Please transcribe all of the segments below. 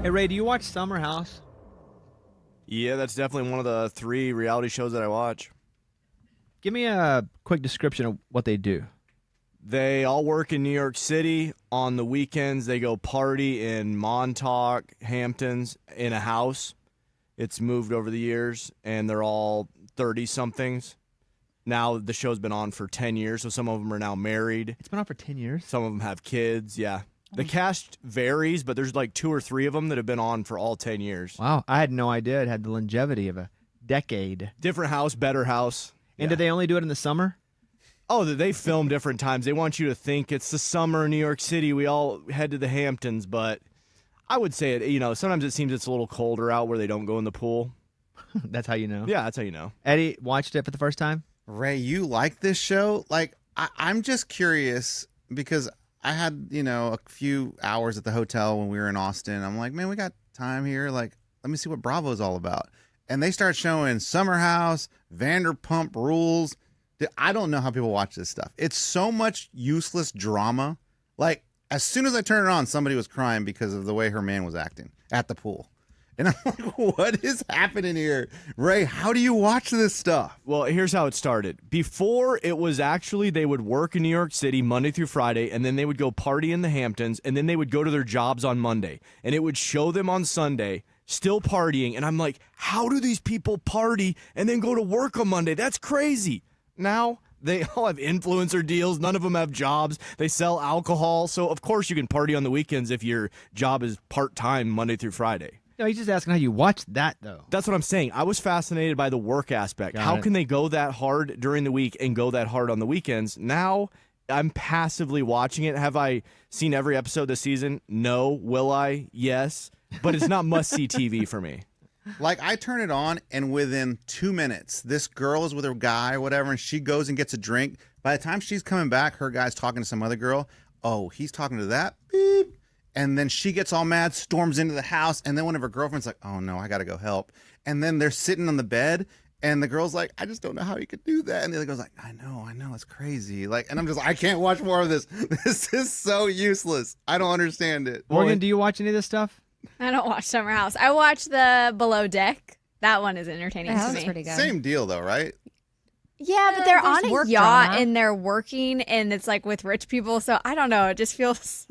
Hey, Ray, do you watch Summer House? Yeah, that's definitely one of the 3 reality shows that I watch. Give me a quick description of what they do. They all work in New York City. On the weekends, they go party in Montauk, Hamptons, in a house. It's moved over the years, and they're all 30-somethings. Now, the show's been on for 10 years, so some of them are now married. It's been on for 10 years? Some of them have kids, yeah. The cast varies, but there's like 2 or 3 of them that have been on for all 10 years. Wow, I had no idea it had the longevity of a decade. Different house, better house. And do they only do it in the summer? Oh, they film different times. They want you to think it's the summer in New York City. We all head to the Hamptons, but I would say it. Sometimes it seems it's a little colder out where they don't go in the pool. That's how you know. Yeah, that's how you know. Eddie watched it for the first time. Ray, you like this show? Like, I'm just curious because I had, a few hours at the hotel when we were in Austin. I'm like, man, we got time here. Like, let me see what Bravo's all about. And they start showing Summer House, Vanderpump Rules. I don't know how people watch this stuff. It's so much useless drama. Like, as soon as I turned it on, somebody was crying because of the way her man was acting at the pool. And I'm like, what is happening here? Ray, how do you watch this stuff? Well, here's how it started. Before, it was actually they would work in New York City Monday through Friday, and then they would go party in the Hamptons, and then they would go to their jobs on Monday. And it would show them on Sunday still partying. And I'm like, how do these people party and then go to work on Monday? That's crazy. Now, they all have influencer deals. None of them have jobs. They sell alcohol. So, of course, you can party on the weekends if your job is part-time Monday through Friday. No, he's just asking how you watch that, though. That's what I'm saying. I was fascinated by the work aspect. How can they go that hard during the week and go that hard on the weekends? Now, I'm passively watching it. Have I seen every episode this season? No. Will I? Yes. But it's not must-see TV for me. Like, I turn it on, and within 2 minutes, this girl is with her guy or whatever, and she goes and gets a drink. By the time she's coming back, her guy's talking to some other girl. Oh, he's talking to that. Beep. And then she gets all mad, storms into the house, and then one of her girlfriend's like, oh, no, I got to go help. And then they're sitting on the bed, and the girl's like, I just don't know how you could do that. And the other girl's like, I know, it's crazy. Like, and I'm just like, I can't watch more of this. This is so useless. I don't understand it. Morgan, do you watch any of this stuff? I don't watch Summer House. I watch the Below Deck. That one is entertaining to That was me. pretty good. Same deal, though, right? Yeah, but they're on there's a work yacht drama. and they're working, and it's like with rich people. So I don't know. It just feels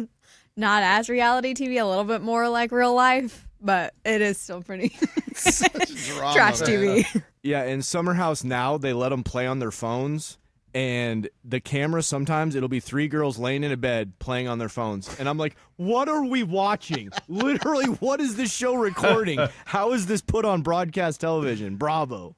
not as reality TV, a little bit more like real life, but it is still pretty Such drama, trash man. TV. Yeah, in Summer House now, they let them play on their phones. And the camera, sometimes it'll be 3 girls laying in a bed playing on their phones. And I'm like, what are we watching? Literally, what is this show recording? How is this put on broadcast television? Bravo.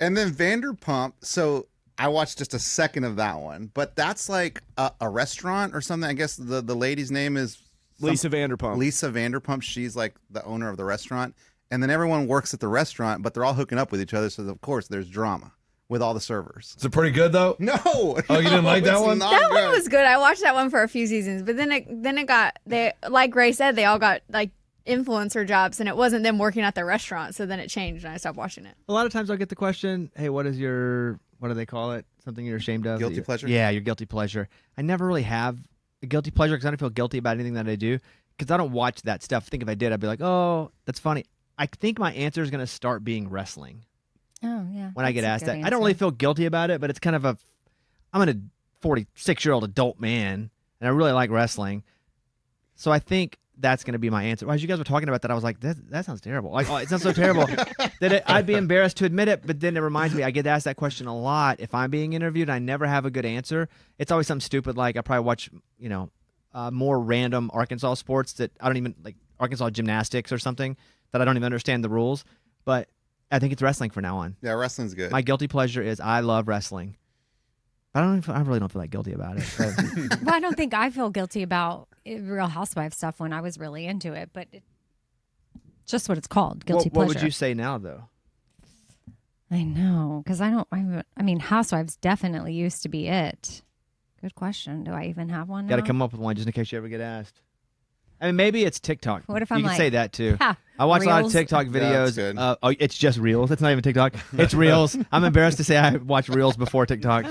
And then Vanderpump. So I watched just a second of that one, but that's like a restaurant or something. I guess the lady's name is Lisa Vanderpump. Lisa Vanderpump. She's like the owner of the restaurant. And then everyone works at the restaurant, but they're all hooking up with each other. So, of course, there's drama with all the servers. Is it pretty good, though? No. Oh, you didn't like that one? That one was good. I watched that one for a few seasons, but then it got, they, like Gray said, they all got like influencer jobs, and it wasn't them working at the restaurant. So then it changed, and I stopped watching it. A lot of times I'll get the question, hey, what do they call it? Something you're ashamed of? Guilty pleasure? Yeah, your guilty pleasure. I never really have a guilty pleasure because I don't feel guilty about anything that I do because I don't watch that stuff. I think if I did, I'd be like, oh, that's funny. I think my answer is going to start being wrestling. Oh, yeah. When I get that's asked a that. good I don't really answer. feel guilty about it, but it's kind of I'm a 46-year-old adult man, and I really like wrestling. So I think that's going to be my answer. As you guys were talking about that, I was like, that sounds terrible. Like, oh, it sounds so terrible that I'd be embarrassed to admit it, but then it reminds me, I get asked that question a lot. If I'm being interviewed, I never have a good answer. It's always something stupid like I probably watch, more random Arkansas sports that I don't even, like Arkansas gymnastics or something that I don't even understand the rules. But I think it's wrestling from now on. Yeah, wrestling's good. My guilty pleasure is I love wrestling. I really don't feel like guilty about it. But Well, I don't think I feel guilty about Real Housewives stuff when I was really into it, but just what it's called, guilty what pleasure. would you say now, though? I know, because I mean, Housewives definitely used to be it. Good question. Do I even have one now? Got to come up with one just in case you ever get asked. I mean, maybe it's TikTok. What if you I'm can like, say that too. ha, I watch a lot of Reels? TikTok Yeah, videos. that's good. Oh, it's just Reels. It's not even TikTok. It's Reels. I'm embarrassed to say I watch Reels before TikTok.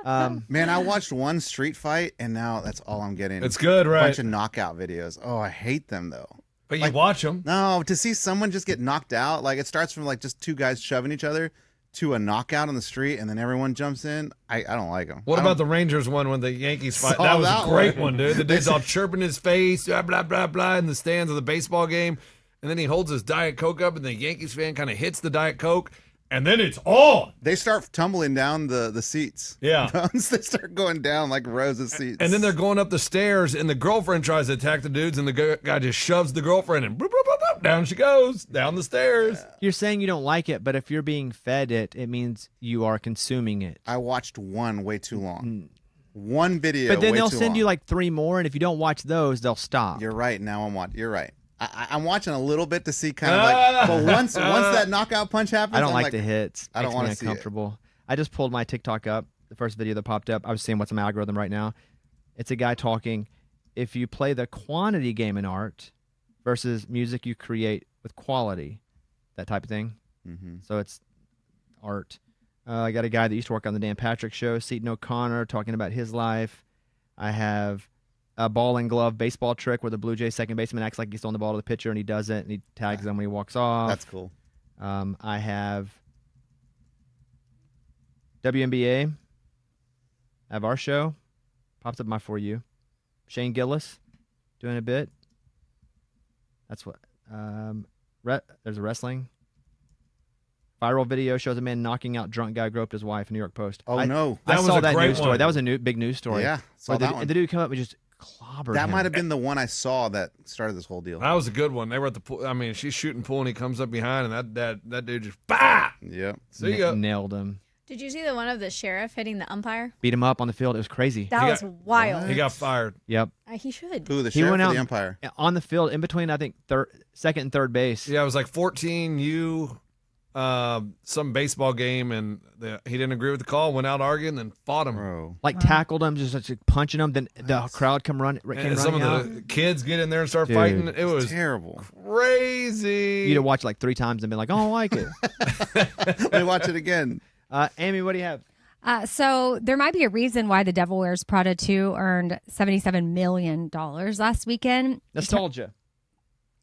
Man, I watched one street fight, and now that's all I'm getting. It's good, A right? bunch of knockout videos. Oh, I hate them, though. But you watch them. No, to see someone just get knocked out, like it starts from like just two guys shoving each other to a knockout on the street, and then everyone jumps in. I don't like them. What about the Rangers one when the Yankees fight? Saw That was that a great one. one, dude. The dude's all chirping his face, blah, blah, blah, blah, in the stands of the baseball game. And then he holds his Diet Coke up, and the Yankees fan kind of hits the Diet Coke, and then it's on. They start tumbling down the seats. Yeah. They start going down like rows of seats. And then they're going up the stairs, and the girlfriend tries to attack the dudes, and the guy just shoves the girlfriend, and boop, boop, boop, boop, down she goes, down the stairs. You're saying you don't like it, but if you're being fed it, it means you are consuming it. I watched one way too long. One video. But then way they'll too send long. you like 3 more, and if you don't watch those, they'll stop. You're right. Now I'm watching. You're right. I'm watching a little bit to see kind of like, but once that knockout punch happens, I don't I'm like the hits. I don't want wanna to see it. uncomfortable. I just pulled my TikTok up. The first video that popped up, I was seeing what's on my algorithm right now. It's a guy talking. If you play the quantity game in art versus music you create with quality, that type of thing. Mm-hmm. So it's art. I got a guy that used to work on the Dan Patrick Show, Seton O'Connor, talking about his life. I have a ball and glove baseball trick where the Blue Jays second baseman acts like he's throwing the ball to the pitcher and he doesn't, and he tags him when he walks off. That's cool. I have WNBA. I have our show. Pops up my For You. Shane Gillis doing a bit. That's what. There's a wrestling. Viral video shows a man knocking out drunk guy who groped his wife. New York Post. Oh, no. I That was saw a that great news story. one. That was a big news story. Yeah, saw Where that one. The dude come up and just clobbered That him. might have been the one I saw that started this whole deal. That was a good one. They were at the pool. I mean, she's shooting pool, and he comes up behind, and that dude just, bah! Yep. See ya. Nailed him. Did you see the one of the sheriff hitting the umpire? Beat him up on the field. It was crazy. That He was wild. He got fired. Yep. He should. Who, the He sheriff went or out the umpire? on the field in between, I think, second and third base. Yeah, it was like 14U, some baseball game, and he didn't agree with the call, went out arguing, then fought him. Bro. Like tackled him, just like punching him. Then the crowd came And running some out. of the kids get in there and start Dude. fighting. It was Terrible. crazy. You'd have watched like 3 times and been like, "Oh, I don't like it." Let me watch it again. Amy, what do you have? So there might be a reason why The Devil Wears Prada 2 earned $77 million last weekend. Nostalgia.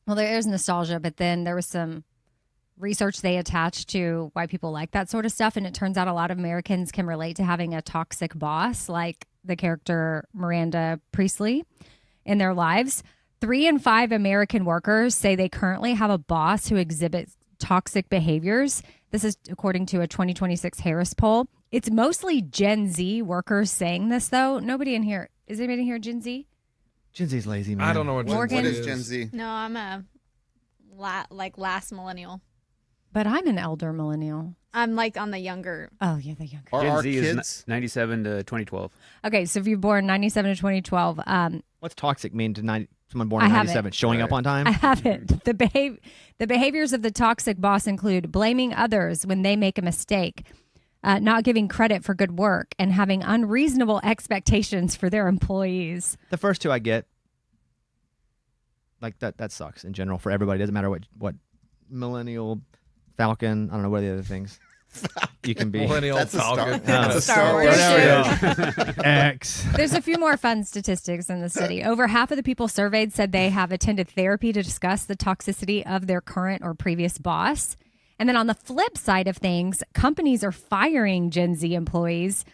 Well, there is nostalgia, but then there was some research they attached to why people like that sort of stuff. And it turns out a lot of Americans can relate to having a toxic boss like the character Miranda Priestley in their lives. 3 in 5 American workers say they currently have a boss who exhibits toxic behaviors. This is according to a 2026 Harris poll. It's mostly Gen Z workers saying this, though. Nobody in here. Is anybody in here Gen Z? Gen Z's lazy, man. I don't know what Morgan? What Gen is Z Gen Z? No, I'm a last millennial. But I'm an elder millennial. I'm like on the younger. Oh, yeah, the younger. Are Gen our Z kids? is 97 to 2012. Okay, so if you're born 97 to 2012, What's toxic mean to someone born I in have 97? Showing up on time? I haven't. The behaviors of the toxic boss include blaming others when they make a mistake, not giving credit for good work, and having unreasonable expectations for their employees. The first 2 I get. Like that sucks in general for everybody. It doesn't matter what millennial, Falcon, I don't know what are the other things you can be. Millennial That's a Star, Falcon. that's a Star Star Wars Wars show. show. X. There's a few more fun statistics in the city. Over half of the people surveyed said they have attended therapy to discuss the toxicity of their current or previous boss. And then on the flip side of things, companies are firing Gen Z employees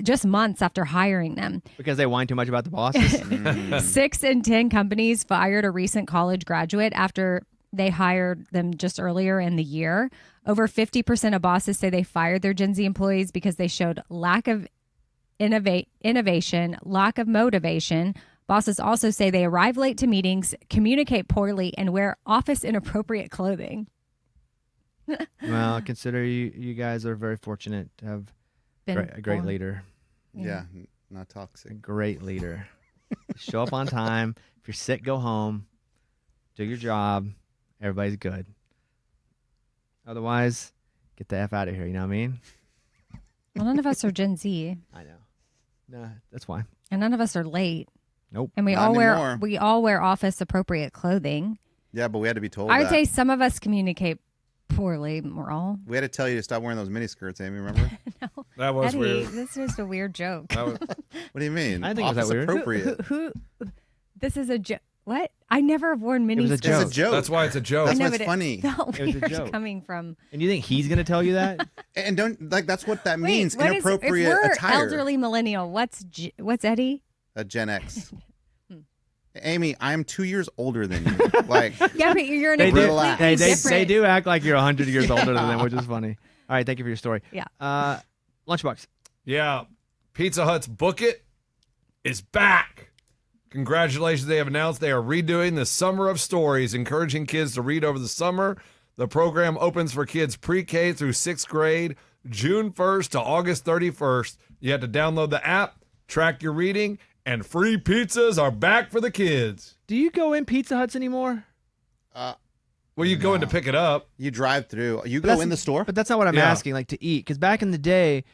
just months after hiring them. Because they whine too much about the bosses. 6 in 10 companies fired a recent college graduate after they hired them just earlier in the year. Over 50% of bosses say they fired their Gen Z employees because they showed lack of innovation, lack of motivation. Bosses also say they arrive late to meetings, communicate poorly, and wear office inappropriate clothing. Well, consider you guys are very fortunate to have a great born. leader. Yeah, not A toxic. great leader. Show up on time. If you're sick, go home. Do your job. Everybody's good. Otherwise, get the F out of here. You know what I mean? Well, none of us are Gen Z, I know. Nah, that's why. and none of us are late. Nope. And we Not all anymore. wear office appropriate clothing. Yeah, but we had to be told I would that. say some of us communicate poorly. We're all. We had to tell you to stop wearing those mini skirts, Amy, remember? That was Eddie, weird. this is a weird joke. That was, What do you mean? I think it was that Office weird. appropriate. Who this is a joke. What? I never have worn mini was a skirts. It's a joke. That's why it's a joke. That's I know, what's but funny. It felt It was a weird joke. coming from. And you think he's gonna tell you that? And don't like that's what that Wait, means. what is- Inappropriate if we're attire. elderly millennial, what's Eddie? A Gen X. Amy, I'm 2 years older than you. Like, Yeah, but you're in They a do. Relax. completely They different. do act like you're 100 years older than them, which is funny. All right, thank you for your story. Yeah. Lunchbox. Yeah. Pizza Hut's Book It is back. Congratulations. They have announced they are redoing the Summer of Stories, encouraging kids to read over the summer. The program opens for kids pre-K through 6th grade, June 1st to August 31st. You have to download the app, track your reading, and free pizzas are back for the kids. Do you go in Pizza Huts anymore? Well, you go in to pick it up. you drive through. You But go that's- in the store. But that's not what I'm Yeah. asking. Like to eat, because back in the day,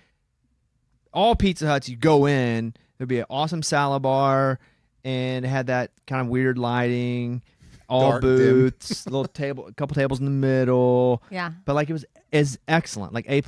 all Pizza Huts you go in, there'd be an awesome salad bar, and it had that kind of weird lighting, all Dark, dim. booths, little table, a couple tables in the middle. Yeah. But like it was is excellent, like A+.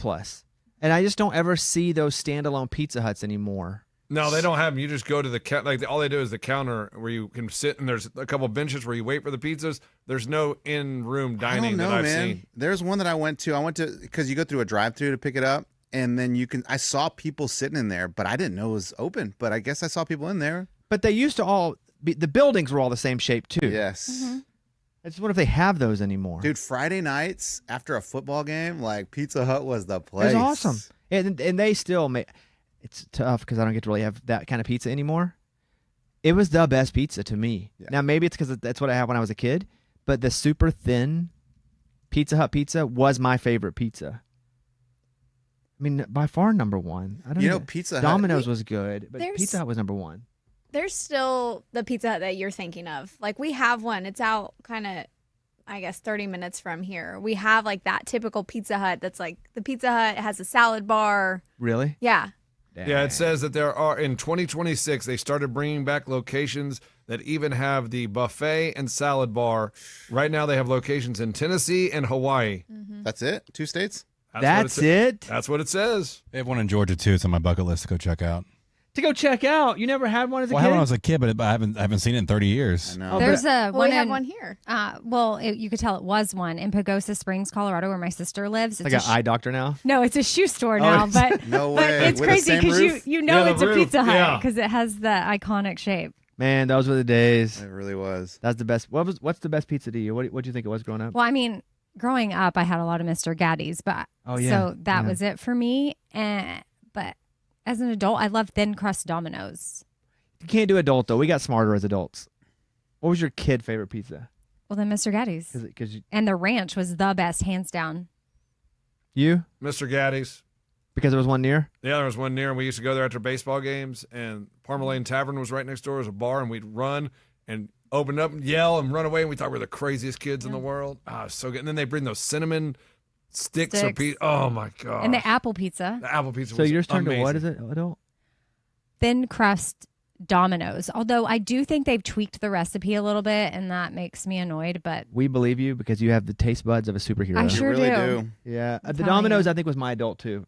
And I just don't ever see those standalone Pizza Huts anymore. No, they don't have them. You just go to the all they do is the counter where you can sit, and there's a couple benches where you wait for the pizzas. There's no in-room I dining don't know, that I've man. seen. There's one that I went to because you go through a drive-through to pick it up, and then I saw people sitting in there, but I didn't know it was open. But I guess I saw people in there. But they used to all be, the buildings were all the same shape too. Yes. I just wonder if they have those anymore. Dude, Friday nights after a football game, like Pizza Hut was the it place. was awesome. And they still make it's tough because I don't get to really have that kind of pizza anymore. It was the best pizza to me. Yeah. Now maybe it's because that's what I had when I was a kid, but the super thin Pizza Hut pizza was my favorite pizza. I mean, by far number one. I don't You know, even- Pizza Hut. Domino's was good, but There's- Pizza Hut was number one. There's still the Pizza Hut that you're thinking of. Like we have one. It's out kind of, I guess, 30 minutes from here. We have like that typical Pizza Hut that's like the Pizza Hut has a salad bar. Really? Yeah. Yeah, it says that there are in 2026 they started bringing back locations that even have the buffet and salad bar. Right now they have locations in Tennessee and Hawaii. That's it? 2 states? That's what it. That's what it says. They have one in Georgia too. It's on my bucket list to go check out. To go check out. You never had one as a Well, I had kid? one when I was a kid, but I haven't seen it in 30 years. I know. Oh, There's a Well, one we have in, one here. you could tell it was one in Pagosa Springs, Colorado, where my sister lives. It's like a an eye doctor now? no, it's a shoe store now, it's- but No but way. it's With the crazy same because roof? you know Yeah, the it's a roof, Pizza Hut yeah. because it has the iconic shape. Man, those were the days. It really was. That's the best. What's the best pizza to you? What do you think it was growing up? Well, I mean, growing up, I had a lot of Mr. Gaddy's, but Oh, yeah. so that Yeah. was it for me. But as an adult, I love thin crust Domino's. You can't do adult though. We got smarter as adults. What was your kid favorite pizza? Well, then Mr. Gaddy's Because and the ranch was the best, hands down. you Mr. Gaddy's. because there was one near. Yeah, there was one near, and we used to go there after baseball games. And Parma Lane Tavern was right next door. It was a bar, and we'd run and open up and yell and run away. And we thought we were the craziest kids in the world. Ah, so good. And then they bring those cinnamon sticks or Sticks. pizza. Oh my god! And the apple pizza, The apple pizza. So was yours turned to what is amazing. it? Adult. thin crust Domino's. Although I do think they've tweaked the recipe a little bit, and that makes me annoyed. But We believe you because you have the taste buds of a superhero. I You sure really do. do. Yeah, I'm the telling Domino's you. I think was my adult too.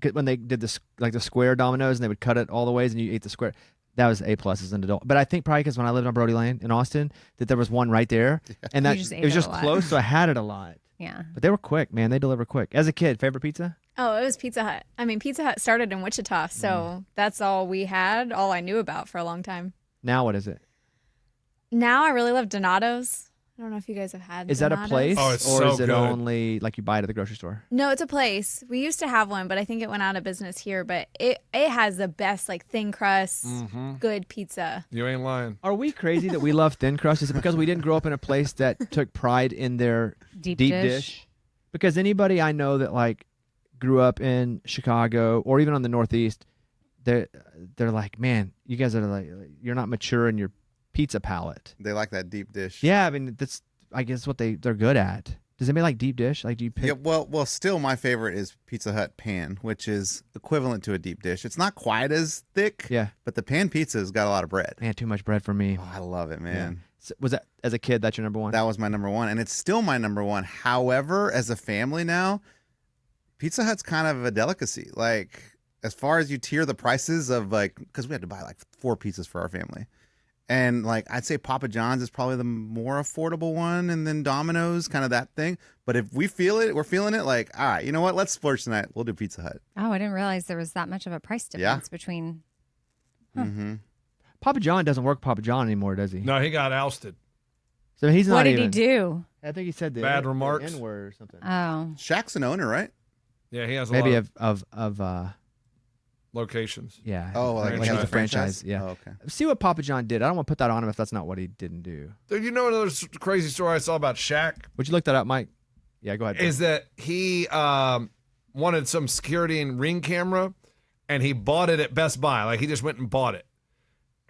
'Cause when they did this like the square Domino's and they would cut it all the ways and you ate the square. That was A+ as an adult. But I think probably because when I lived on Brody Lane in Austin, that there was one right there, and that just ate it was it a just lot. close, so I had it a lot. yeah, But they were quick, man. They deliver quick. As a kid, favorite pizza? Oh, it was Pizza Hut. I mean, Pizza Hut started in Wichita, so that's all we had, all I knew about for a long time. Now what is it? Now I really love Donato's. I don't know if you guys have had. Is that a Donato's. place, Oh, it's or so is it good. only like you buy it at the grocery store? No, it's a place. We used to have one, but I think it went out of business here. But it has the best like thin crust, good pizza. You ain't lying. Are we crazy that we love thin crust? Is it because we didn't grow up in a place that took pride in their deep dish? Because anybody I know that like grew up in Chicago or even on the Northeast, they're like, man, you guys are like, you're not mature in your pizza palate. They like that deep dish. Yeah, I mean that's I guess what they're good at. Does anybody like deep dish? Like, do you pick? Yeah, well, still my favorite is Pizza Hut pan, which is equivalent to a deep dish. It's not quite as thick, Yeah, but the pan pizza's got a lot of bread. man, too much bread for me. Oh, I love it, man. So, was that as a kid? That's your number one? That was my number one, and it's still my number one. However, as a family now, Pizza Hut's kind of a delicacy. Like, as far as you tier the prices of like, because we had to buy like 4 pizzas for our family, And like I'd say Papa John's is probably the more affordable one, and then Domino's, kind of that thing. But if we feel it, we're feeling it. Like, all right, you know what? Let's splurge tonight. We'll do Pizza Hut. Oh, I didn't realize there was that much of a price difference between. Mm-hmm. Papa John doesn't work Papa John anymore, does he? No, he got ousted. So he's not What did even, he do? I think he said the Bad remarks. N-word or something. Oh, Shaq's an owner, right? Yeah, he has a Maybe lot of locations. yeah. Oh, like he he has has a a franchise? franchise. Yeah. Oh, okay. See what Papa John did. I don't want to put that on him if that's not what he didn't do. Dude, you know another crazy story I saw about Shaq? Would you look that up, Mike? Yeah, go ahead. Is that he wanted some security and ring camera, and he bought it at Best Buy. Like, he just went and bought it.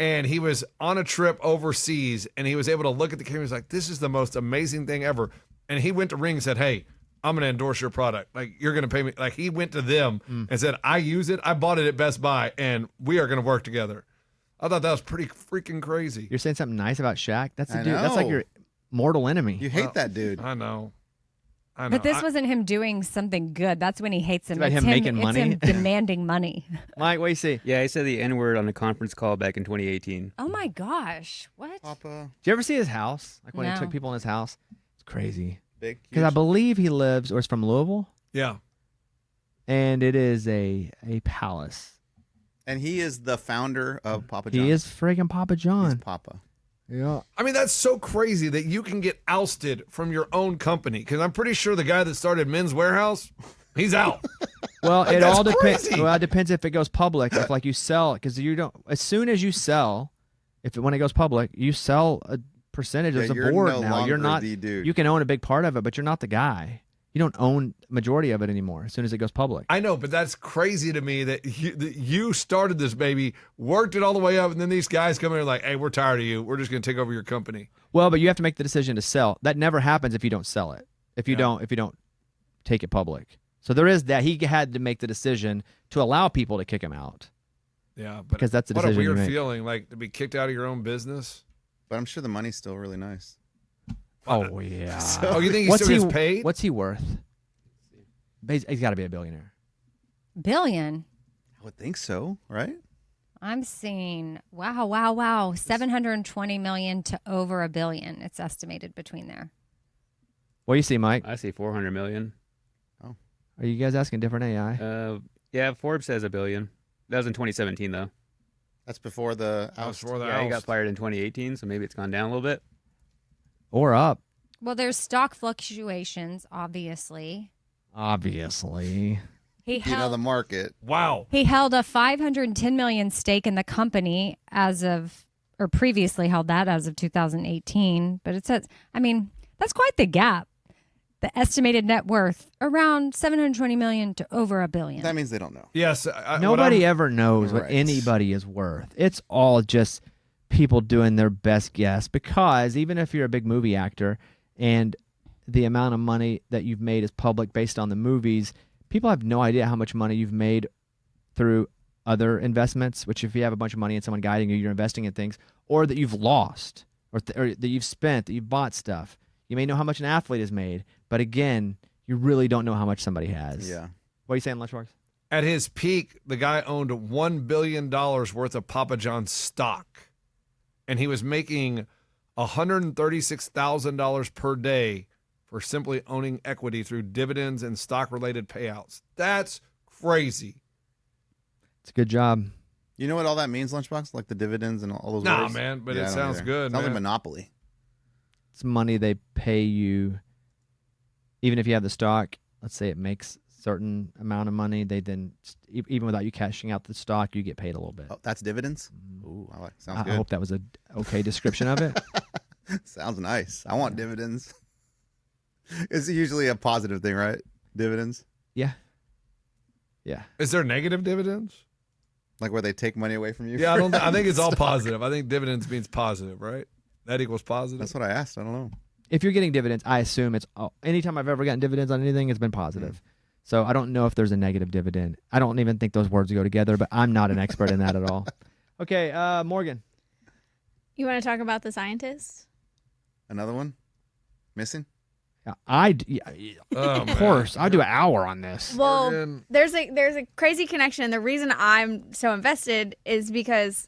And he was on a trip overseas, and he was able to look at the camera. He's like, this is the most amazing thing ever. And he went to Ring and said, hey, I'm going to endorse your product. Like, you're going to pay me. Like, he went to them and said, I use it. I bought it at Best Buy, and we are going to work together. I thought that was pretty freaking crazy. You're saying something nice about Shaq? That's the I dude. That's like know. your mortal enemy. You hate that dude. I know. but this wasn't him doing something good. That's when he hates him. It's about him making it's money? him demanding money. Mike, what do you see? Yeah, he said the N-word on a conference call back in 2018. Oh my gosh! What? Papa, Did you ever see his house? Like when he No. took people in his house? It's crazy. big. Because I huge. believe he lives or is from Louisville, Yeah. and it is a palace. And he is the founder of Papa John. He is friggin' Papa He's John. Papa. Yeah. I mean, that's so crazy that you can get ousted from your own company. Because I'm pretty sure the guy that started Men's Warehouse, he's out. Well, it that's all depends. crazy. Well, it depends if it goes public. If like you sell, because you don't. As soon as you sell, when it goes public, you sell a percentage Yeah, of the you're board no now. You're longer not. the dude. You can own a big part of it, but you're not the guy. You don't own majority of it anymore. As soon as it goes public. I know, but that's crazy to me that you started this baby, worked it all the way up, and then these guys come in and are like, hey, we're tired of you. We're just going to take over your company. Well, but you have to make the decision to sell. That never happens if you don't sell it. If you don't take it public. So there is that. He had to make the decision to allow people to kick him out. Yeah, but Because that's the what a decision you weird make. feeling, like to be kicked out of your own business. But I'm sure the money's still really nice. Oh yeah. Oh, you think he still gets paid? What's he worth? He's got to be a billionaire. Billion. I would think so, right? I'm seeing wow, 720 million to over $1 billion. It's estimated between there. What do you see, Mike? I see 400 million. Are you guys asking different AI? Yeah, Forbes says $1 billion. That was in 2017, though. That's before the That was oust. for the Yeah, he got oust. fired in 2018, so maybe it's gone down a little bit. Or up? Well, there's stock fluctuations, obviously. Obviously. He You know held, the market. Wow. he held a 510 million stake in the company previously held that as of 2018. But it says, I mean, that's quite the gap. The estimated net worth around 720 million to over $1 billion. That means they don't know. Yes. Nobody ever knows what Right. anybody is worth. It's all just people doing their best guess. Because even if you're a big movie actor and the amount of money that you've made is public based on the movies, people have no idea how much money you've made through other investments, which if you have a bunch of money and someone guiding you, you're investing in things, or that you've lost, or that you've spent, that you've bought stuff. You may know how much an athlete has made, but again, you really don't know how much somebody has. Yeah. What are you saying, Lunchbox? At his peak, the guy owned $1 billion worth of Papa John's stock, and he was making $136,000 per day for simply owning equity through dividends and stock-related payouts. That's crazy. It's a good job. You know what all that means, Lunchbox? Like the dividends and all those Nah, words? man, but Yeah, it I don't sounds either. good, Sounds like man. Monopoly. It's money they pay you, even if you have the stock. Let's say it makes certain amount of money. They then, even without you cashing out the stock, you get paid a little bit. Oh, that's dividends? Ooh, I like sounds I good. hope that was a okay description of it. Sounds nice. I want dividends. It's usually a positive thing, right? Dividends? Yeah. Yeah. Is there negative dividends? Like where they take money away from you? Yeah, for I think it's all stock. positive. I think dividends means positive, right? That equals positive. That's what I asked. I don't know. If you're getting dividends, I assume it's anytime I've ever gotten dividends on anything, it's been positive. So I don't know if there's a negative dividend. I don't even think those words go together, but I'm not an expert in that at all. Okay, Morgan. You want to talk about the scientists? Another one? Missing? Oh, Of course. I'll do an hour on this. Well, Morgan. there's a crazy connection. The reason I'm so invested is because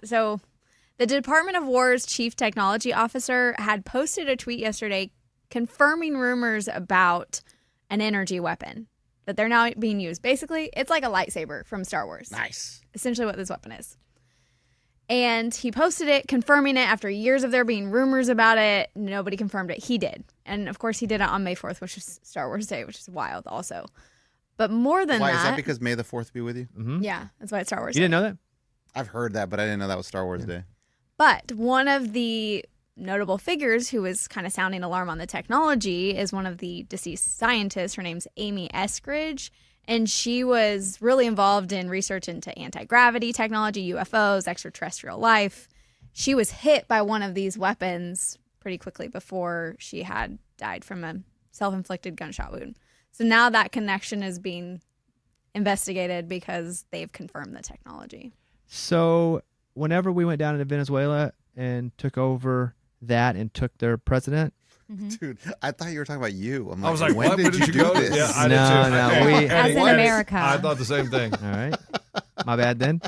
The Department of War's chief technology officer had posted a tweet yesterday confirming rumors about an energy weapon that they're now being used. Basically, it's like a lightsaber from Star Wars. Nice. Essentially what this weapon is. And he posted it, confirming it after years of there being rumors about it. Nobody confirmed it. He did. And of course, he did it on May 4th, which is Star Wars Day, which is wild also. But more than Why that. is that? Because May the 4th be with you? Mm-hmm. Yeah, that's why it's Star Wars You Day. didn't know that? I've heard that, but I didn't know that was Star Wars Day. But one of the notable figures who was kind of sounding alarm on the technology is one of the deceased scientists. Her name's Amy Eskridge, and she was really involved in research into anti-gravity technology, UFOs, extraterrestrial life. She was hit by one of these weapons pretty quickly before she had died from a self-inflicted gunshot wound. So now that connection is being investigated because they've confirmed the technology. So whenever we went down into Venezuela and took over that and took their president, Dude, I thought you were talking about you. I'm I was like, when what? did Where you did you do go? this? Yeah, I No, did too. no, we- As in America. I thought the same thing. all right, my bad then.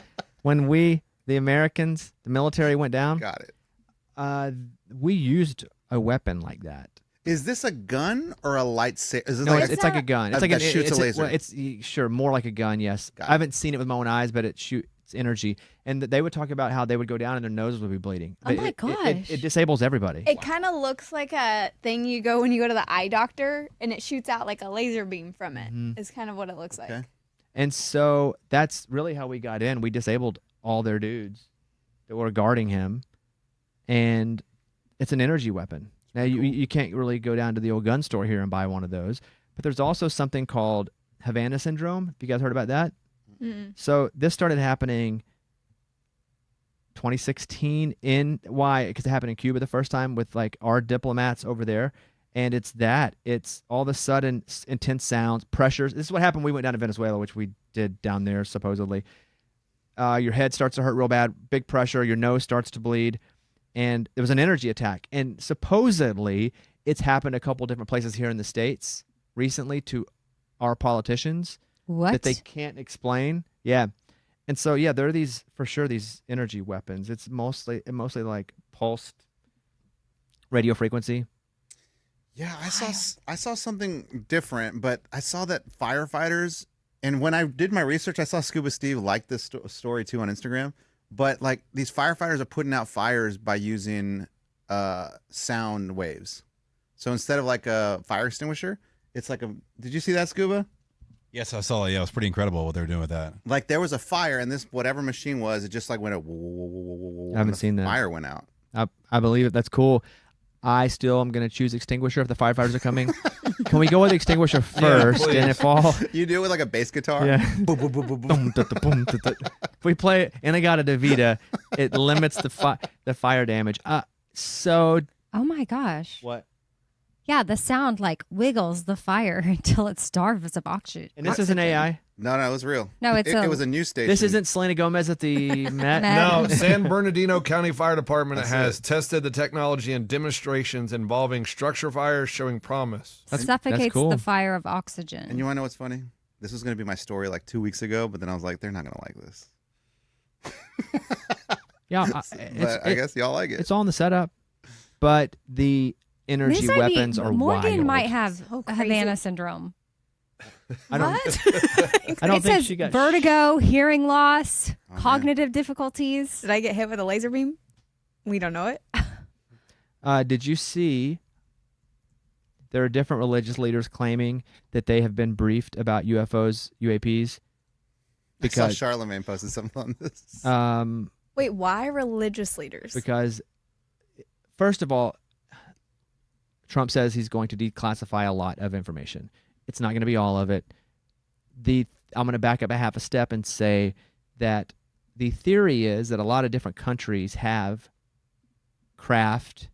When the Americans, the military went down, Got it. we used a weapon like that. Is this a gun or a lightsaber? Is this No, like it's like a gun. It's like that shoots a laser. Well, it's sure more like a gun. Yes, Got it. I haven't seen it with my own eyes, but it shoots energy. And they would talk about how they would go down and their noses would be bleeding. Oh my It- gosh. It disables everybody. It kind of looks like a thing you go when you go to the eye doctor and it shoots out like a laser beam from it. Mhm. Is kind of what it looks like. Okay. And so that's really how we got in. We disabled all their dudes that were guarding him, and it's an energy weapon. Now you can't really go down to the old gun store here and buy one of those. But there's also something called Havana syndrome. Have you guys heard about that? Mm-mm. So this started happening 2016 why? Because it happened in Cuba the first time with like our diplomats over there. And it's all of a sudden intense sounds, pressures. This is what happened when we went down to Venezuela, which we did down there supposedly. Your head starts to hurt real bad, big pressure, your nose starts to bleed, and it was an energy attack. And supposedly it's happened a couple different places here in the States recently to our politicians What? that they can't explain. Yeah. And so there are these energy weapons. It's mostly like pulsed radio frequency. Yeah, I saw something different, but I saw that firefighters, and when I did my research, I saw Scuba Steve like this story too on Instagram. But like these firefighters are putting out fires by using sound waves. So instead of like a fire extinguisher, it's like a. Did you see that, Scuba? Yes, I saw it. Yeah, it was pretty incredible what they were doing with that. Like there was a fire, and this whatever machine was, it just like went. I haven't seen that. Fire went out. I believe it. That's cool. I still am going to choose extinguisher if the firefighters are coming. Can we go with the extinguisher first? please. And if all, You do it with like a bass guitar. yeah, Boom, boom, boom, boom, boom. Boom, da, da, boom, da, da. If we play Inagata Davida, it limits the fire damage. So Oh my gosh. what? Yeah, the sound like wiggles the fire until it starves of oxygen. And this isn't AI. No, it was real. No, it's it was a news station. This isn't Selena Gomez at the Met. Met. No, San Bernardino County Fire Department That's has it. tested the technology in demonstrations involving structure fires showing promise. That's Suffocates cool. the fire of oxygen. And you want to know what's funny? This was going to be my story like 2 weeks ago, but then I was like, they're not going to like this. Yeah, But I guess y'all like it. it's all in the setup, but the energy This might be- weapons are Morgan wild. might have So crazy. Havana syndrome. I don't. What? I don't It think says she got vertigo, hearing loss, Oh, man. cognitive difficulties. Did I get hit with a laser beam? We don't know it. Did you see? There are different religious leaders claiming that they have been briefed about UFOs, UAPs, I saw because Charlemagne posted something on this. Wait, why religious leaders? because first of all, Trump says he's going to declassify a lot of information. It's not going to be all of it. I'm going to back up a half a step and say that the theory is that a lot of different countries have craft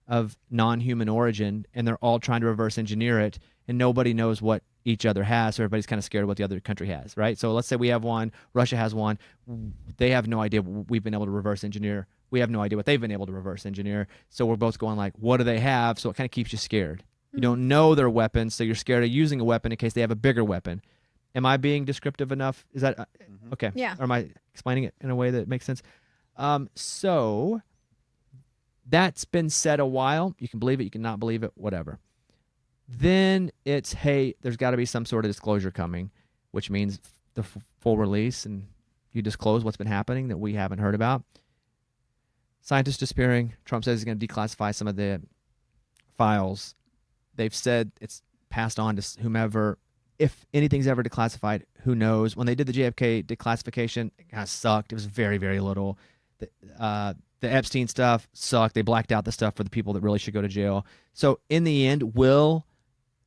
of non-human origin, and they're all trying to reverse engineer it, and nobody knows what each other has, so everybody's kind of scared of what the other country has, right? So let's say we have one, Russia has one, they have no idea what we've been able to reverse engineer. We have no idea what they've been able to reverse engineer. So we're both going like, what do they have? So it kind of keeps you scared. You don't know their weapons, so you're scared of using a weapon in case they have a bigger weapon. Am I being descriptive enough? Is that okay? Yeah. Or am I explaining it in a way that makes sense? So That's been said a while. You can believe it, you cannot believe it, whatever. Then it's, hey, there's got to be some sort of disclosure coming, which means the full release, and you disclose what's been happening that we haven't heard about. Scientists disappearing. Trump says he's going to declassify some of the files. They've said it's passed on to whomever. If anything's ever declassified, who knows? When they did the JFK declassification, it kind of sucked. It was very, very little. The Epstein stuff sucked. They blacked out the stuff for the people that really should go to jail. So in the end, will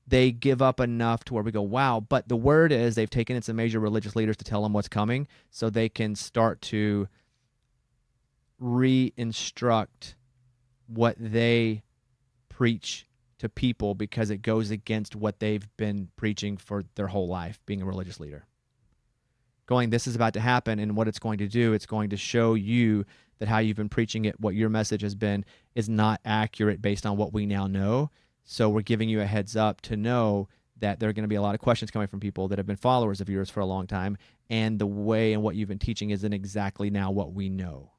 they give up enough to where we go, wow? But the word is they've taken in some major religious leaders to tell them what's coming so they can start to re-instruct what they preach to people, because it goes against what they've been preaching for their whole life, being a religious leader. Going, this is about to happen, and what it's going to do, it's going to show you that how you've been preaching it, what your message has been, is not accurate based on what we now know. So we're giving you a heads up to know that there are going to be a lot of questions coming from people that have been followers of yours for a long time, and the way and what you've been teaching isn't exactly now what we know.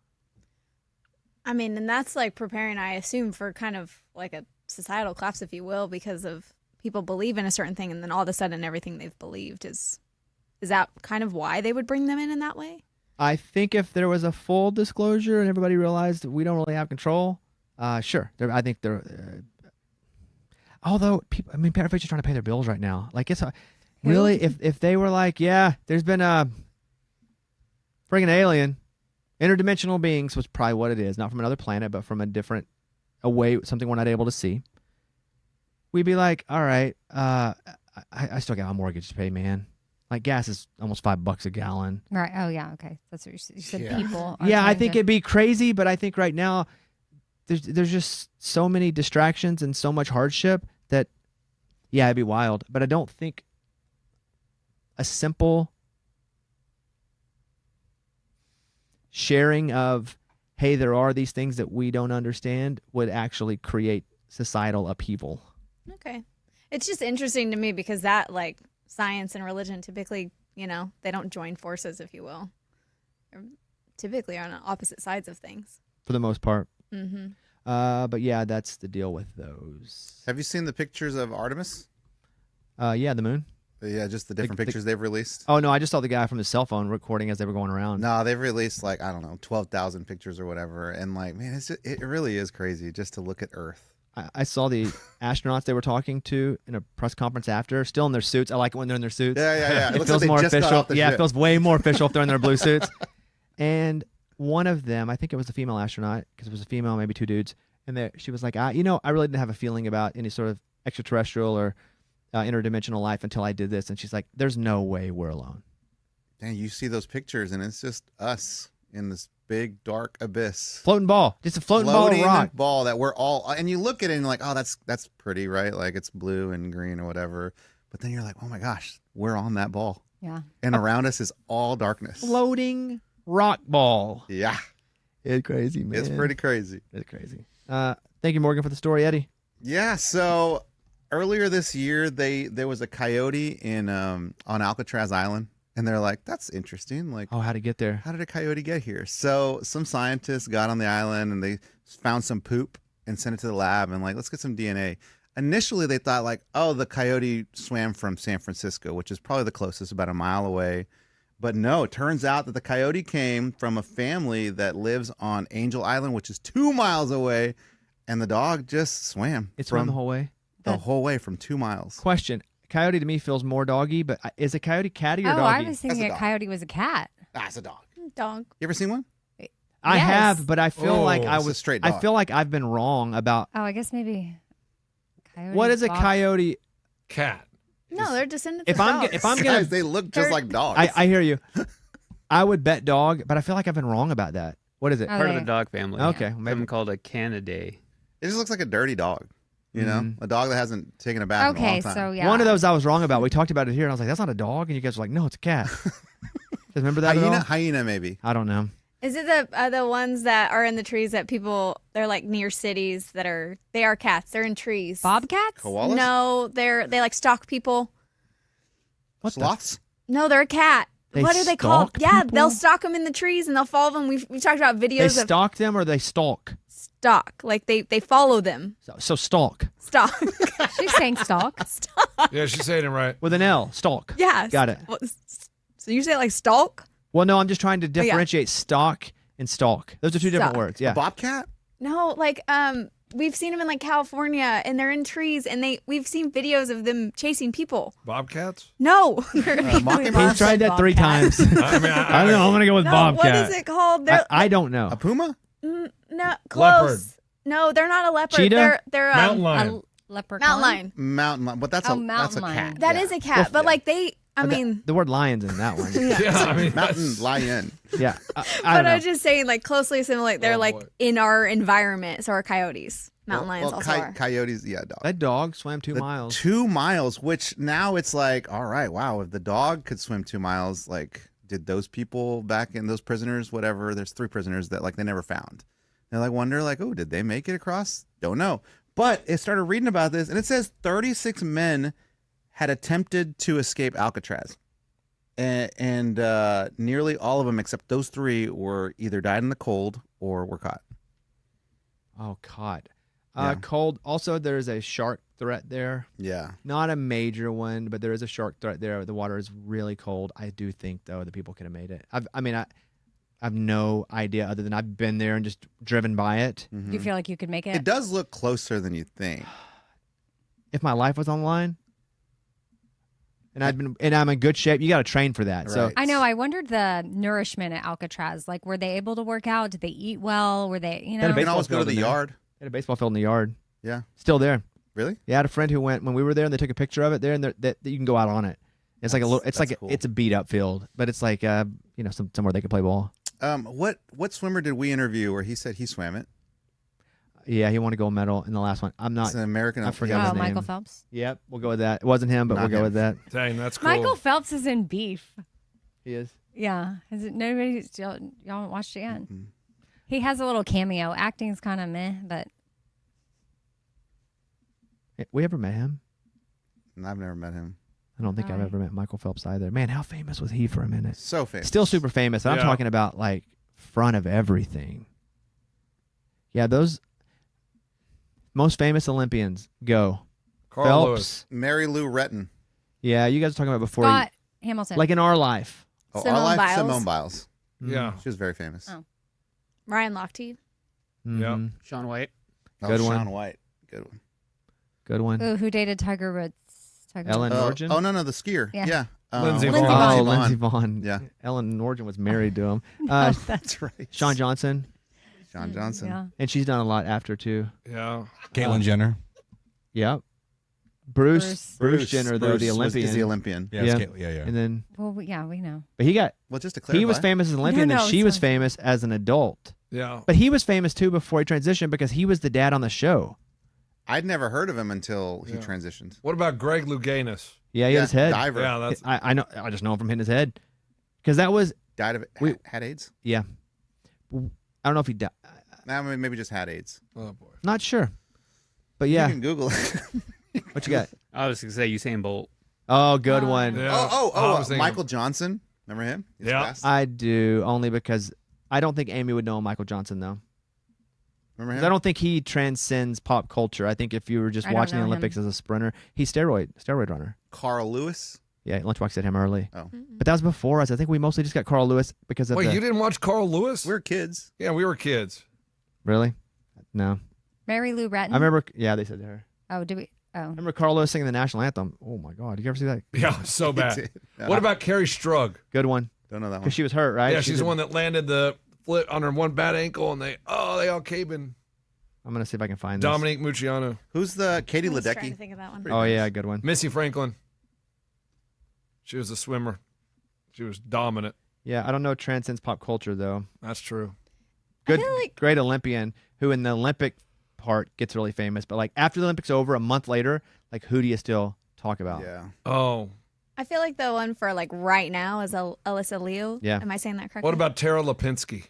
I mean, and that's like preparing, I assume, for kind of like a societal collapse, if you will, because of people believe in a certain thing, and then all of a sudden everything they've believed is that kind of why they would bring them in that way? I think if there was a full disclosure and everybody realized we don't really have control, sure. I think they're. Although people, I mean, parents are trying to pay their bills right now. Like, it's really, if they were like, yeah, there's been a friggin' alien, interdimensional beings, was probably what it is, not from another planet, but from a different, away, something we're not able to see. We'd be like, all right, I still got a mortgage to pay, man. Like, gas is almost $5 a gallon. Right. Oh, yeah. Okay. That's what you said. Yeah. People. Are Yeah, I trying think to- it'd be crazy, but I think right now there's just so many distractions and so much hardship that, yeah, it'd be wild. But I don't think a simple sharing of, hey, there are these things that we don't understand, would actually create societal upheaval. Okay. It's just interesting to me because that, like, science and religion typically, you know, they don't join forces, if you will. They're typically on opposite sides of things. For the most part. Mm-hmm. But yeah, that's the deal with those. Have you seen the pictures of Artemis? Yeah, the moon. Yeah, just the different The- pictures they've released. Oh, no, I just saw the guy from his cell phone recording as they were going around. No, they've released like, I don't know, 12,000 pictures or whatever. And like, man, it really is crazy just to look at Earth. I saw the astronauts they were talking to in a press conference after, still in their suits. I like it when they're in their suits. Yeah. It looks feels like they more just got official. off the Yeah, it ship. feels way more official if they're in their blue suits. And one of them, I think it was a female astronaut, because it was a female, maybe two dudes, and she was like, I really didn't have a feeling about any sort of extraterrestrial or interdimensional life until I did this. And she's like, there's no way we're alone. And you see those pictures, and it's just us in this big dark abyss. Floating ball. Just a floating ball of rock. ball that we're all, and you look at it and you're like, oh, that's pretty, right? Like it's blue and green or whatever. But then you're like, oh my gosh, we're on that ball. Yeah. And around us is all darkness. Floating rock ball. Yeah. It's crazy, man. It's pretty crazy. It's crazy. Thank you, Morgan, for the story, Eddie. Yeah. So earlier this year, there was a coyote in on Alcatraz Island, and they're like, that's interesting. Like, Oh, how'd it get there? how did a coyote get here? So some scientists got on the island and they found some poop and sent it to the lab and like, let's get some DNA. Initially, they thought like, oh, the coyote swam from San Francisco, which is probably the closest, about a mile away. But no, it turns out that the coyote came from a family that lives on Angel Island, which is 2 miles away, and the dog just swam. It swam from the whole way. the whole way from 2 miles. Question. Coyote to me feels more doggy, but is a coyote catty or Oh, doggy? I was thinking That's a a dog. coyote was a cat. That's a dog. Dog. You ever seen one? I Yes. have, but I feel like Oh, I it's a was straight I dog. feel like I've been wrong about Oh, I guess maybe. Coyote, what is a fox. coyote. Cat. No, they're descendants If of I'm dogs. if I'm Guys, gonna, they look just They're- like dogs. I hear you. I would bet dog, but I feel like I've been wrong about that. What is it? Oh, Part of they- the dog family. Okay, Something maybe. called a Canidae. It just looks like a dirty dog. You know, Mhm. a dog that hasn't taken a bath in a Okay, long time. so yeah. One of those I was wrong about. We talked about it here, and I was like, "That's not a dog," and you guys were like, "No, it's a cat." Remember that? At all? Hyena, maybe. I don't know. Is it the ones that are in the trees that people, they're like near cities that they are cats. They're in trees. Bobcats? Koalas? No, they like stalk people. What the- Sloths? No, they're a cat. They What are they called? stalk Yeah, people? they'll stalk them in the trees and they'll follow them. We've talked about They videos of stalk them or they stalk. stalk. Like they follow them. So stalk Stalk. She's saying stalk. Yeah, she's saying it right. with an L. Stalk. Yes. Got it. So you say it like stalk? Well, no, I'm just trying to yeah. differentiate stalk and stalk. Those are two different Stalk. words. A Yeah. bobcat? No, like we've seen them in like California and they're in trees and we've seen videos of them chasing people. Bobcats? No. Mockingbird? He's tried that 3 times. I mean, I don't know. I'm gonna go with No, bobcat. what is it called? I don't know. A puma? No, close. Leopard. No, they're not a leopard. Cheetah? They're Mountain A lion. leprechaun. mountain lion. Mountain lion. But that's Oh, a mountain cat. lion. That is a cat, but like I But that- mean, the word lion's in that one. Yeah, I mean, Mountain lion. Yeah. I but don't know. I'm just saying, like closely similar. They're Oh, like boy. in our environment. So are coyotes. Mountain lions well, also are. coyotes, yeah, dog. That dog swam 2 The miles. 2 miles, which now it's like, all right, wow, if the dog could swim 2 miles, like, did those people back in those prisoners, whatever, there's 3 prisoners that, like, they never found. They like wonder, like, oh, did they make it across? Don't know. But it started reading about this, and it says 36 men had attempted to escape Alcatraz. And nearly all of them, except those 3, were either died in the cold or were caught. Oh, God. Yeah. Cold. Also, there's a shark threat there. Yeah. Not a major one, but there is a shark threat there. The water is really cold. I do think, though, that people could have made it. I have no idea other than I've been there and just driven by it. Mhm. Do you feel like you could make it? It does look closer than you think. If my life was on the line, and I'm in good shape, you got to train for that. So Right. I know. I wondered the nourishment at Alcatraz. Like, were they able to work out? Did they eat well? Were they, You Had a can baseball always go to field the in there. yard. They had a baseball field in the yard. Yeah. Still there. Really? Yeah, I had a friend who went when we were there, and they took a picture of it there, and that you can go out on it. It's like a little. It's That's like cool. it's a beat up field, but it's like somewhere they could play ball. What swimmer did we interview where he said he swam it? Yeah, he won a gold medal in the last one. I'm not. It's an American. I forgot Oh, his Michael name. Phelps. Yep, we'll go with that. It wasn't him, but Not we'll go him. with that. Dang, that's cool. Michael Phelps is in Beef. He is. Yeah. Has it nobody? Y'all haven't watched it yet? Mhm. He has a little cameo. Acting's kind of meh, but We ever met him? I've never met him. I don't think I've Right. ever met Michael Phelps either. Man, how famous was he for a minute? So famous. Still super famous. I'm Yeah. talking about like front of everything. Yeah, those most famous Olympians go. Carl Phelps. Lewis. Mary Lou Retton. Yeah, you guys were talking about before. Scott Hamilton. Like in our life. Oh, Simone our life, Biles. Simone Biles. Yeah. She was very famous. Oh. Ryan Lochte. Mhm. Sean White. Oh, Good one. Shaun White. Good one. Good one. Ooh, who dated Tiger Woods? Tiger Ellen Woods. Norton? Oh, no, the skier. Yeah. Yeah. Lindsey what's her Vonn. name? Oh, Lindsey Vonn. Yeah. Ellen Norton was married to him. That's right. Sean Johnson. John Johnson. Yeah. And she's done a lot after, too. Yeah. Caitlyn Jenner. Yep. Bruce Jenner, though, the Olympian. Is the Olympian. Yeah, Yeah. yeah. And then, Well, we know. but he Well, just to clarify. was famous as an Olympian, No, and no, she it's was fine. famous as an adult. Yeah. But he was famous, too, before he transitioned because he was the dad on the show. I'd never heard of him until he Yeah. transitioned. What about Greg Louganis? Yeah, he had his head. Diver. Yeah, that's I know. I just know him from hitting his head. Because that was, Died of We- had AIDS? yeah. I don't know if he died. Nah, maybe just had AIDS. oh boy. Not sure. But You yeah. can Google it. What you got? I was gonna say Usain Bolt. Oh, good one. Yeah. Oh, I was thinking- Michael Johnson. Remember him? He's Yeah. fast. I do, only because I don't think Amy would know Michael Johnson, though. Remember 'Cause him? I don't think he transcends pop culture. I think if you were just I don't watching the know Olympics him. as a sprinter, he's steroid runner. Carl Lewis. Yeah, Lunchbox said him early. Oh. But that was before us. I think we mostly just got Carl Lewis because of Wait, the... you didn't watch Carl Lewis? We're kids. Yeah, we were kids. Really? No. Mary Lou Retton. I remember... Yeah, they said to her. Oh, do we? I Oh, remember Carl Lewis singing the national anthem. Oh, my God. Did you ever see that? Yeah, so bad. Yeah. What about Carrie Strug? Good one. Don't know that one. Because she was hurt, right? Yeah, She she's the did- one that landed the flip on her one bad ankle, and they all caved in. I'm going to see if I can find this. Dominique Mucciano, Who's the Katie I was trying to Ledecky? think of that one. Oh, yeah, good one. Missy Franklin. She was a swimmer. She was dominant. Yeah, I don't know transcends pop culture, though. That's true. Good, feel like- great Olympian who in the Olympic part gets really famous. But, like, after the Olympics over, a month later, like, who do you still talk about? Yeah. Oh, I feel like the one for like right now is Alyssa Liu. Yeah. Am I saying that correctly? what about Tara Lipinski?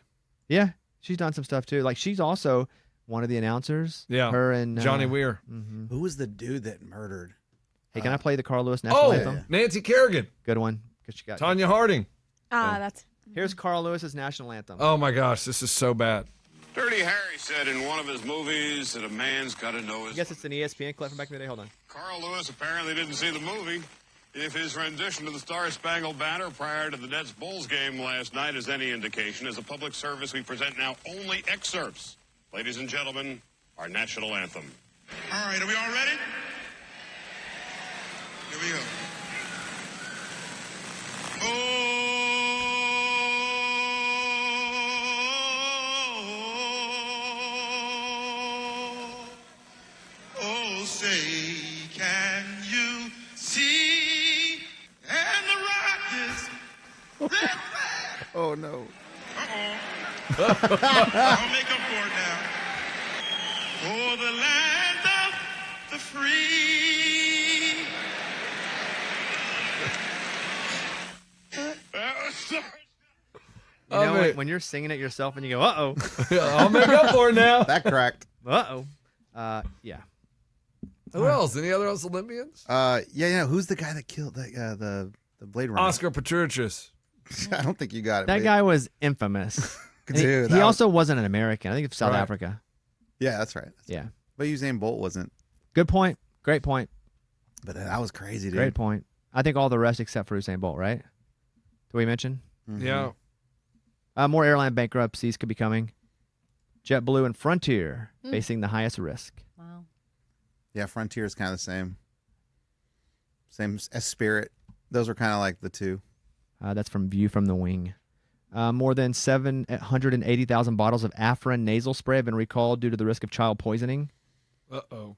Yeah, she's done some stuff, too. Like, she's also one of the announcers. Yeah, Her and... Johnny Weir. Mhm. Who was the dude that murdered? Hey, can I play the Carl Lewis national Oh, anthem? Nancy Kerrigan, Good one. 'Cause she got... Tanya Harding. Ah, that's Here's Carl Lewis's national anthem. Oh my gosh, this is so bad. Dirty Harry said in one of his movies that a man's got to know I his... guess it's an ESPN clip from back in the day. Hold on. Carl Lewis apparently didn't see the movie. If his rendition of the Star-Spangled Banner prior to the Nets-Bulls game last night is any indication, as a public service, we present now only excerpts. Ladies and gentlemen, our national anthem. All right, are we all ready? Here we go. Oh, say, can you see? And the Rockets, they're back. Oh no. I'll make up for it now. For the land of the free. You know, when you're singing it yourself and you go, uh-oh. I'll make up for it now. That cracked. Uh-oh. Yeah. Who else? Any other else Olympians? Yeah. Who's the guy that killed the Blade Runner? Oscar Petricius. I don't think you got it. That babe. guy was infamous. And Dude, he also wasn't an American. I think it's South Right. Africa. Yeah, that's right. Yeah. But Usain Bolt wasn't. Good point. Great point. But that was crazy, dude. Great point. I think all the rest except for Usain Bolt, right? Did we mention? Mm-hmm. Yeah. More airline bankruptcies could be coming. JetBlue and Frontier facing the highest risk. Wow. Yeah, Frontier is kind of the same. Same as Spirit. Those are kind of like the two. That's from View from the Wing. More than 780,000 bottles of Afrin nasal spray have been recalled due to the risk of child poisoning. Uh-oh.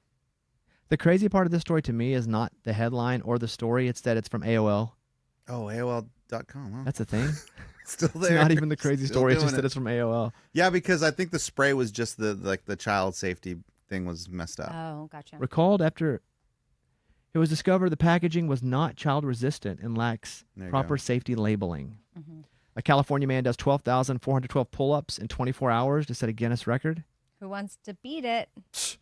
The crazy part of this story to me is not the headline or the story. It's that it's from AOL. Oh, AOL.com, huh? That's a thing. Still It's there. not even the crazy Still story. It's doing just that it. it's from AOL. Yeah, because I think the spray was just the child safety thing was messed up. Oh, gotcha. Recalled after it was discovered the packaging was not child resistant and lacks There you proper go. safety labeling. Mm-hmm. A California man does 12,412 pull-ups in 24 hours to set a Guinness record. Who wants to beat it?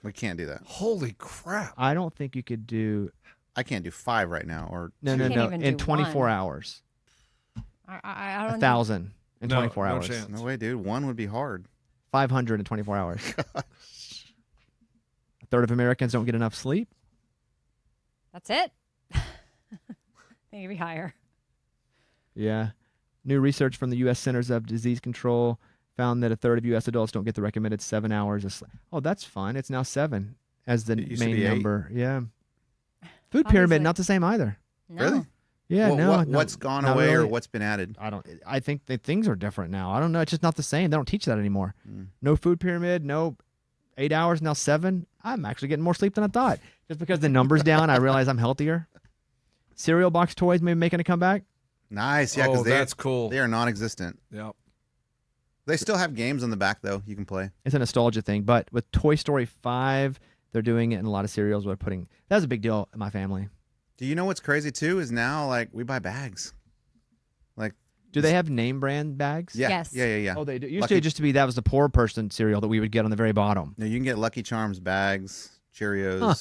We can't do that. Holy crap. I don't think you could do I can't do 5 right now. Or no Can't even in do 24 one. hours. I don't know. 1,000 in No, 24 no hours. chance. no way, dude. 1 would be hard. 500 in 24 hours. A third of Americans don't get enough sleep. That's it. Maybe higher. Yeah. New research from the U.S. Centers of Disease Control found that a third of U.S. adults don't get the recommended 7 hours of sleep. Oh, that's fun. It's now 7 as the It used to main be 8. number. Yeah. Food Obviously. pyramid, not the same either. No. Really? Yeah, Well, no. what's gone not away or really. what's been added? I think that things are different now. I don't know. It's just not the same. They don't teach that anymore. No food pyramid, no 8 hours, now 7. I'm actually getting more sleep than I thought. Just because the number's down, I realize I'm healthier. Cereal box toys maybe making a comeback. Nice. Yeah, Oh, because that's cool. they are non-existent. Yep. They still have games on the back, though. You can play. It's a nostalgia thing. But with Toy Story 5, they're doing it in a lot of cereals. We're putting that was a big deal in my family. Do you know what's crazy, too, is now, like, we buy bags. Like, Do they have name brand bags? yeah. Yes. Yeah. Oh, they do. Used Lucky- to just be that was the poor person cereal that we would get on the very bottom. No, you can get Lucky Charms bags, Cheerios, Huh.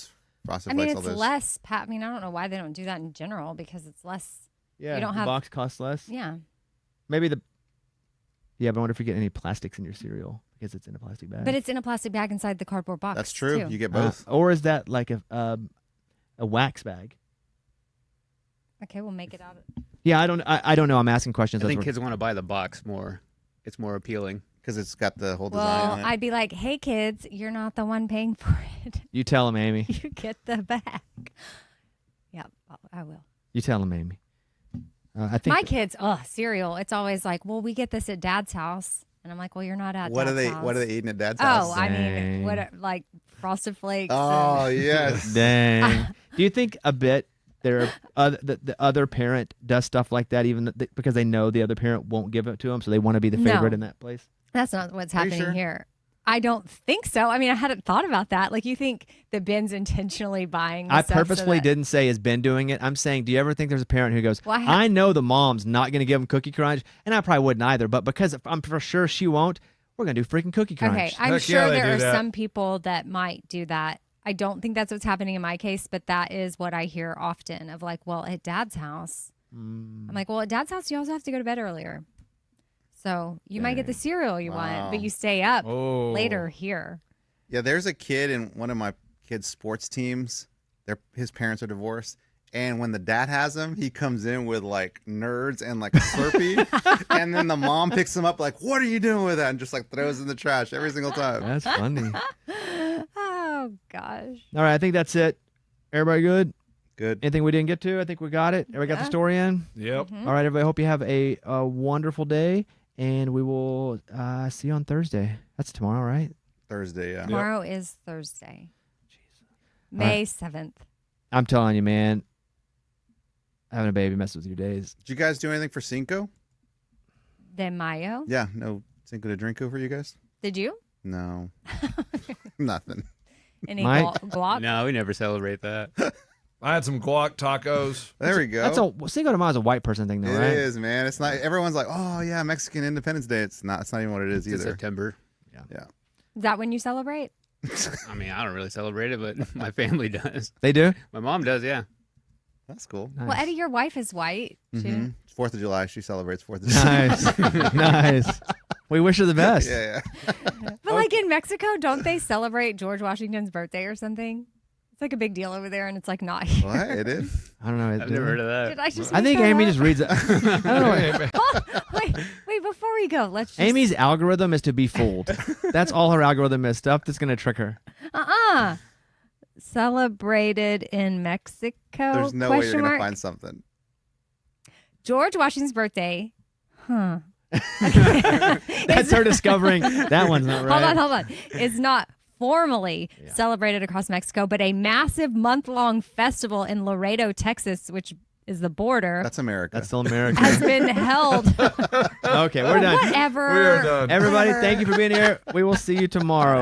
Frosted I mean, Flakes, it's all those. less. I mean, I don't know why they don't do that in general because it's less. Yeah, You don't the have- box costs less. Yeah. Maybe the. Yeah, but I wonder if you get any plastics in your cereal because it's in a plastic bag. But it's in a plastic bag inside the cardboard box. That's true. too. You get both. Or is that like a wax bag? Okay, we'll make it out. Yeah, I don't know. I'm asking questions. I as think we're- kids want to buy the box more. It's more appealing. Because it's got the whole design Well, on it. I'd be like, hey, kids, you're not the one paying for it. You tell them, Amy. You get the bag. Yeah, I will. You tell them, Amy. I think My kids, cereal. It's always like, well, we get this at Dad's house, and I'm like, well, you're not at. What Dad's are they? house. What are they eating at Dad's house? Oh, I mean, Dang. what like Frosted Flakes? Oh and- yes. Dang. Do you think a bit there the other parent does stuff like that even because they know the other parent won't give it to them, so they want to be the favorite No. in that place? That's not what's Are you happening sure? here. I don't think so. I mean, I hadn't thought about that. Like, you think that Ben's intentionally buying the I stuff so purposefully that- didn't say has Ben doing it. I'm saying, do you ever think there's a parent who goes, Well, I know the mom's not going to give him Cookie Crunch, and I probably wouldn't either, but because I'm for sure she won't, we're going to do freaking Cookie Crunch. Okay, I'm Heck sure yeah, they there do are that. some people that might do that. I don't think that's what's happening in my case, but that is what I hear often of like, well, at Dad's house. Mm. I'm like, well, at Dad's house, you also have to go to bed earlier. So you might get the cereal you Wow. want, but you stay up Oh. later here. Yeah, there's a kid in one of my kids' sports teams. His parents are divorced. And when the dad has him, he comes in with like nerds and like a Slurpee. And then the mom picks him up like, what are you doing with that? And just like throws it in the trash every single time. That's funny. Oh gosh. All right, I think that's it. Everybody good? Good. Anything we didn't get to? I think we got it. Everybody got the story in? Yep. Mm-hmm. All right, everybody. Hope you have a wonderful day, and we will see you on Thursday. That's tomorrow, right? Thursday, yeah. Tomorrow is Thursday. May 7th. I'm telling you, man. Having a baby messes with your days. Did you guys do anything for Cinco? De Mayo. Yeah, no Cinco de Drinko for you guys? Did you? No. Nothing. Any Mike? guac? No, we never celebrate that. I had some guac tacos. There we go. That's a Cinco de Mayo is a white person thing, though, It right? is, man. It's not. Everyone's like, "Oh yeah, Mexican Independence Day." It's not. It's not even what it is It's in either. September. Yeah. Is that when you celebrate? I mean, I don't really celebrate it, but my family does. They do. My mom does, yeah. That's cool. Nice. Well, Eddie, your wife is white too. Mm-hmm. 4th of July. She celebrates 4th of July. Nice, nice. We wish her the best. Yeah, yeah. But like in Mexico, don't they celebrate George Washington's birthday or something? It's like a big deal over there, and it's like not here. What? It is? I don't know. I've never heard of that. Did I just? I make think that Amy up? just reads it. I don't know. wait, before we go, let's just. Amy's algorithm is to be fooled. That's all her algorithm is. Stuff that's going to trick her. Celebrated in Mexico? There's no way you're Question gonna mark? find something. George Washington's birthday. Huh. That's her discovering that one's not right. Hold on. It's not formally celebrated across Mexico, but a massive month-long festival in Laredo, Texas, which is the border, That's America. That's still American. has been held. Okay, we're done. Whatever. We are done. Everybody, Whatever. thank you for being here. We will see you tomorrow.